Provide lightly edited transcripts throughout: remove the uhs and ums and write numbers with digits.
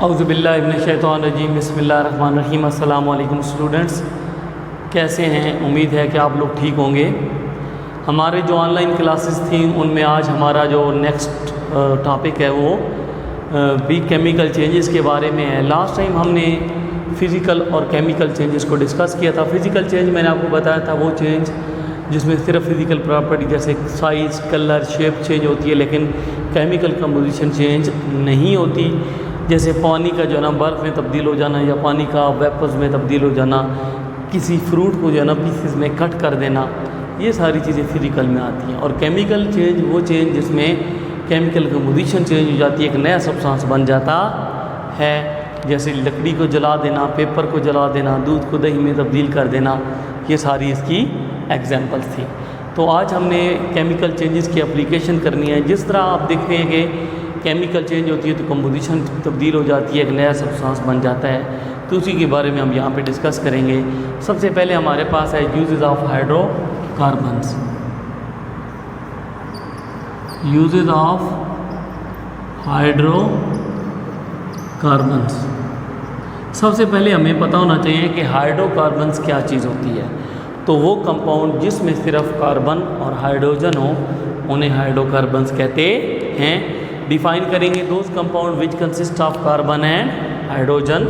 औज़ुबिल्लाहिमिनश्शैतानिर्रजीम बिस्मिल्लाहिर्रहमानिर्रहीम। अस्सलामु अलैकुम स्टूडेंट्स, कैसे हैं? उम्मीद है कि आप लोग ठीक होंगे। हमारे जो ऑनलाइन क्लासेस थी उनमें आज हमारा जो नेक्स्ट टॉपिक है वो भी केमिकल चेंजेस के बारे में है। लास्ट टाइम हमने फ़िज़िकल और केमिकल चेंजेस को डिस्कस किया था। फ़िज़िकल चेंज मैंने आपको बताया था वो चेंज जिसमें सिर्फ फ़िज़िकल प्रॉपर्टी जैसे साइज़, कलर, शेप चेंज होती है, लेकिन केमिकल कंपोजिशन चेंज नहीं होती। जैसे पानी का जो है ना बर्फ़ में तब्दील हो जाना, या पानी का वेपर्स में तब्दील हो जाना, किसी फ्रूट को जो है ना पीसेस में कट कर देना, ये सारी चीज़ें फ़िज़िकल में आती हैं। और केमिकल चेंज वो चेंज जिसमें केमिकल कंपोजिशन चेंज हो जाती है, एक नया सब्सटेंस बन जाता है। जैसे लकड़ी को जला देना, पेपर को जला देना, दूध को दही में तब्दील कर देना, ये सारी इसकी एग्जांपल्स थी। तो आज हमने केमिकल चेंजेस की एप्लीकेशन करनी है। जिस तरह आप देखेंगे केमिकल चेंज होती है तो कंपोजिशन तब्दील हो जाती है, एक नया सब्सटेंस बन जाता है, तो उसी के बारे में हम यहाँ पे डिस्कस करेंगे। सबसे पहले हमारे पास है uses of hydrocarbons. Uses of hydrocarbons, सबसे पहले हमें पता होना चाहिए कि हाइड्रोकार्बन्स क्या चीज़ होती है। तो वो कंपाउंड जिसमें सिर्फ कार्बन और हाइड्रोजन हो उन्हें हाइड्रोकार्बन्स कहते हैं। डिफाइन करेंगे those compound which consist of carbon and hydrogen.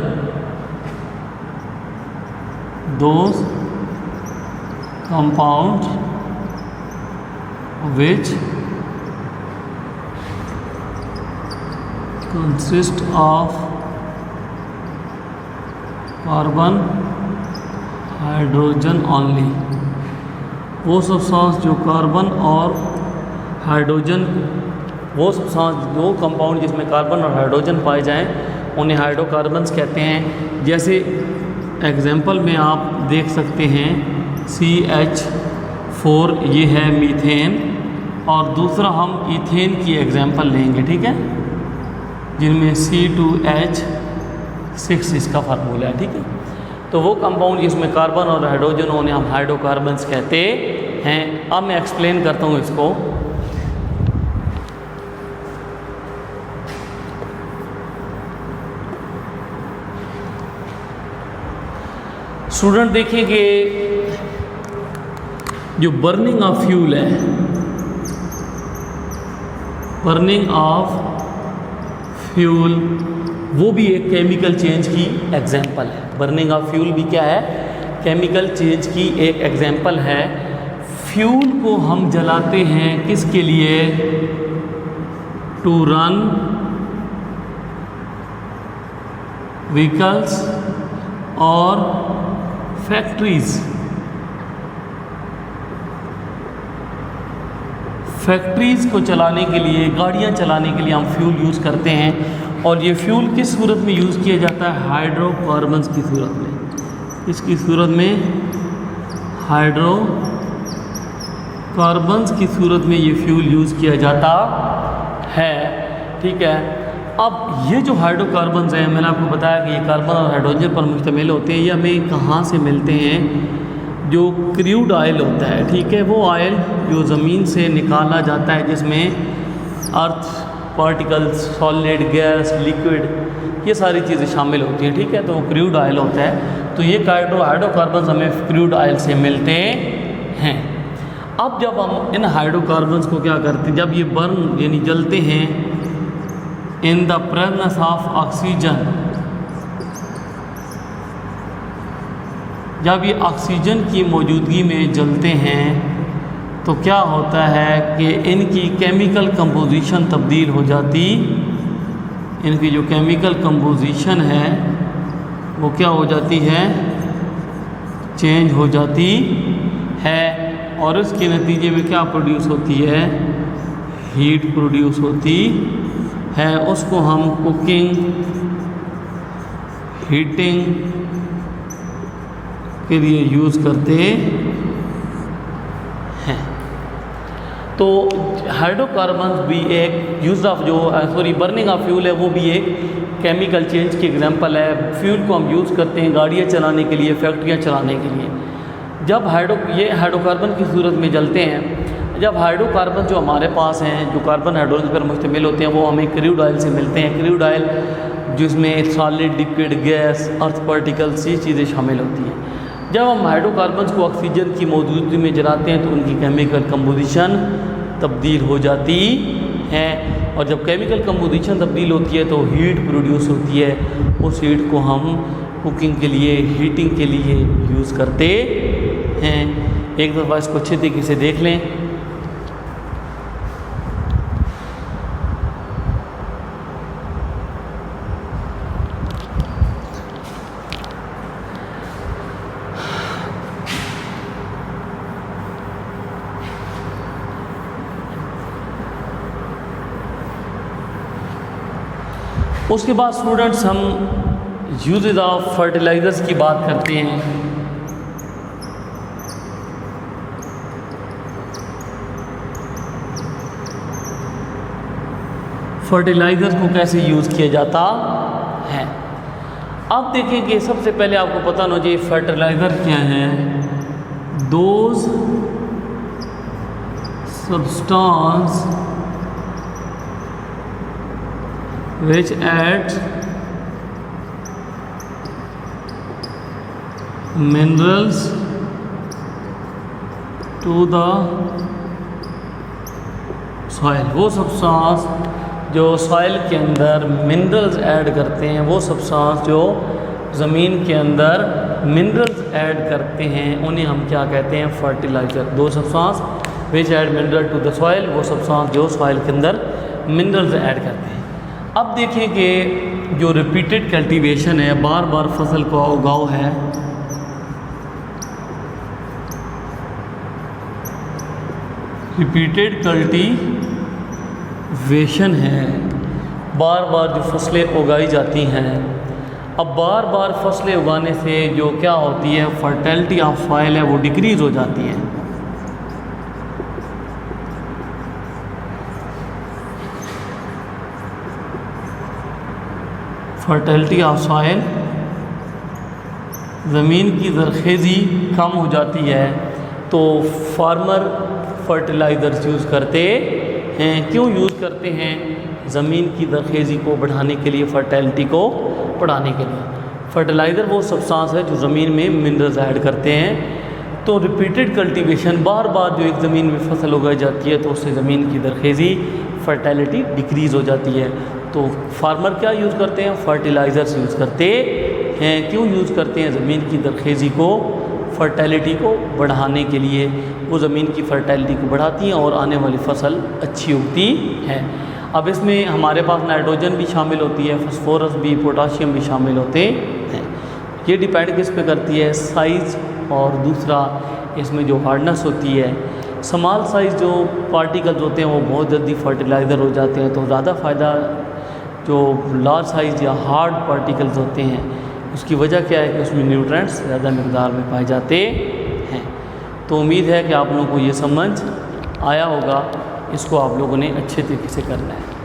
Those compound which consist of carbon hydrogen only. वो सब्सटेंस जो कार्बन और हाइड्रोजन, वो सब्सटेंस वो कंपाउंड जिसमें कार्बन और हाइड्रोजन पाए जाएं उन्हें हाइड्रोकार्बन्स कहते हैं। जैसे एग्जांपल में आप देख सकते हैं CH4, ये है मीथेन, और दूसरा हम इथेन की एग्जांपल लेंगे, ठीक है, जिनमें C2H6 इसका फार्मूला है, ठीक है। तो वो कंपाउंड जिसमें कार्बन और हाइड्रोजन उन्हें हम हाइड्रोकार्बन्स कहते हैं। अब मैं एक्सप्लेन करता हूँ इसको। स्टूडेंट देखेंगे जो बर्निंग ऑफ फ्यूल है, बर्निंग ऑफ फ्यूल वो भी एक केमिकल चेंज की एग्जांपल है। बर्निंग ऑफ फ्यूल भी क्या है? केमिकल चेंज की एक एग्जांपल है। फ्यूल को हम जलाते हैं किसके लिए? टू रन व्हीकल्स और फैक्ट्रीज। फैक्ट्रीज को चलाने के लिए, गाड़ियां चलाने के लिए हम फ्यूल यूज़ करते हैं। और ये फ्यूल किस सूरत में यूज़ किया जाता है? हाइड्रोकार्बन्स की सूरत में। इसकी सूरत में, हाइड्रोकार्बन्स की सूरत में ये फ्यूल यूज़ किया जाता है, ठीक है। अब ये जो हाइड्रोकार्बन्स हैं, मैंने आपको बताया कि ये कार्बन और हाइड्रोजन पर मुश्तमिल होते हैं। ये हमें कहाँ से मिलते हैं? जो क्रूड ऑयल होता है, ठीक है, वो ऑयल जो ज़मीन से निकाला जाता है, जिसमें अर्थ पार्टिकल्स, सॉलिड, गैस, लिक्विड, ये सारी चीज़ें शामिल होती हैं, ठीक है। तो क्रूड ऑयल होता है। तो ये हाइड्रोकार्बन्स हमें क्रूड ऑयल से मिलते हैं। अब जब हम इन हाइड्रोकार्बन्स को क्या करते हैं, जब ये बर्न यानी जलते हैं in the presence of oxygen, जब ये ऑक्सीजन की मौजूदगी में जलते हैं तो क्या होता है कि इनकी केमिकल कंपोजिशन तब्दील हो जाती, इनकी जो केमिकल कंपोजिशन है वो क्या हो जाती है? चेंज हो जाती है। और इसके नतीजे में क्या प्रोड्यूस होती है? हीट प्रोड्यूस होती है। उसको हम कुकिंग, हीटिंग के लिए यूज़ करते हैं। तो हाइड्रोकार्बन्स भी एक use of burning of fuel है, वो भी एक केमिकल चेंज की एग्जांपल है। फ्यूल को हम यूज़ करते हैं गाड़ियाँ चलाने के लिए, फैक्ट्रियाँ चलाने के लिए। जब ये हाइड्रोकार्बन की सूरत में जलते हैं, जब हाइड्रोकार्बन जो हमारे पास हैं, जो कार्बन हाइड्रोजन पर मुश्तमिल होते हैं, वो हमें क्रूड ऑयल से मिलते हैं। क्रूड ऑयल जिसमें सॉलिड, लिक्विड, गैस, अर्थ पार्टिकल्स, ये चीज़ें शामिल होती हैं। जब हम हाइड्रोकार्बन्स को ऑक्सीजन की मौजूदगी में जलाते हैं तो उनकी केमिकल कंपोजिशन तब्दील हो जाती है, और जब केमिकल कंपोजिशन तब्दील होती है तो हीट प्रोड्यूस होती है। उस हीट को हम कुकिंग के लिए, हीटिंग के लिए यूज़ करते हैं। एक दफ़ा इसको अच्छे तरीके से देख लें। उसके बाद स्टूडेंट्स हम यूजेज ऑफ फर्टिलाइज़र्स की बात करते हैं। फर्टिलाइज़र्स को कैसे यूज़ किया जाता है। अब देखें कि सबसे पहले आपको पता होना चाहिए फर्टिलाइज़र क्या है। Those substance which add minerals to the soil, वो सब्सटेंस जो सॉइल के अंदर मिनरल्स ऐड करते हैं, वो सब्सटेंस जो ज़मीन के अंदर मिनरल्स ऐड करते हैं, उन्हें हम क्या कहते हैं? Fertilizer. The substance which add mineral to the soil, वो सब्सटेंस जो सॉइल के अंदर मिनरल्स ऐड करते हैं। अब देखें कि जो रिपीटेड कल्टीवेशन है, बार बार फसल का उगाव है, रिपीटेड कल्टीवेशन है, बार बार जो फसलें उगाई जाती हैं। अब बार बार फसलें उगाने से जो क्या होती है, फर्टिलिटी ऑफ सॉइल है वो डिक्रीज़ हो जाती है। फर्टिलिटी ऑफ सॉइल, ज़मीन की ज़रख़ेज़ी कम हो जाती है, तो फार्मर फर्टिलाइज़र्स यूज़ करते हैं। क्यों यूज़ करते हैं? ज़मीन की ज़रख़ेज़ी को बढ़ाने के लिए, फर्टिलिटी को बढ़ाने के लिए। फर्टिलाइज़र वो सब्सटेंस है जो ज़मीन में मिनरल्स ऐड करते हैं। तो रिपीटेड कल्टीवेशन, बार बार जो एक ज़मीन में फसल उगाई जाती है तो उससे ज़मीन की ज़रख़ेज़ी, फर्टिलिटी डिक्रीज़ हो जाती है। तो फार्मर क्या यूज़ करते हैं? फर्टिलाइज़र्स यूज़ करते हैं। क्यों यूज़ करते हैं? ज़मीन की ज़रख़ेज़ी को, फर्टिलिटी को बढ़ाने के लिए। वो ज़मीन की फर्टिलिटी को बढ़ाती हैं और आने वाली फसल अच्छी उगती है। अब इसमें हमारे पास नाइट्रोजन भी शामिल होती है, फास्फोरस भी, पोटाशियम भी शामिल होते हैं। ये डिपेंड किस पे करती है? साइज़, और दूसरा इसमें जो हार्डनेस होती है। स्मॉल साइज़ जो पार्टिकल्स होते हैं वो बहुत जल्दी फर्टिलाइज़र हो जाते हैं, तो ज़्यादा फ़ायदा जो लार्ज साइज़ या हार्ड पार्टिकल्स होते हैं उसकी वजह क्या है कि उसमें न्यूट्रिएंट्स ज़्यादा मकदार में पाए जाते हैं। तो उम्मीद है कि आप लोगों को ये समझ आया होगा। इसको आप लोगों ने अच्छे तरीके से करना है।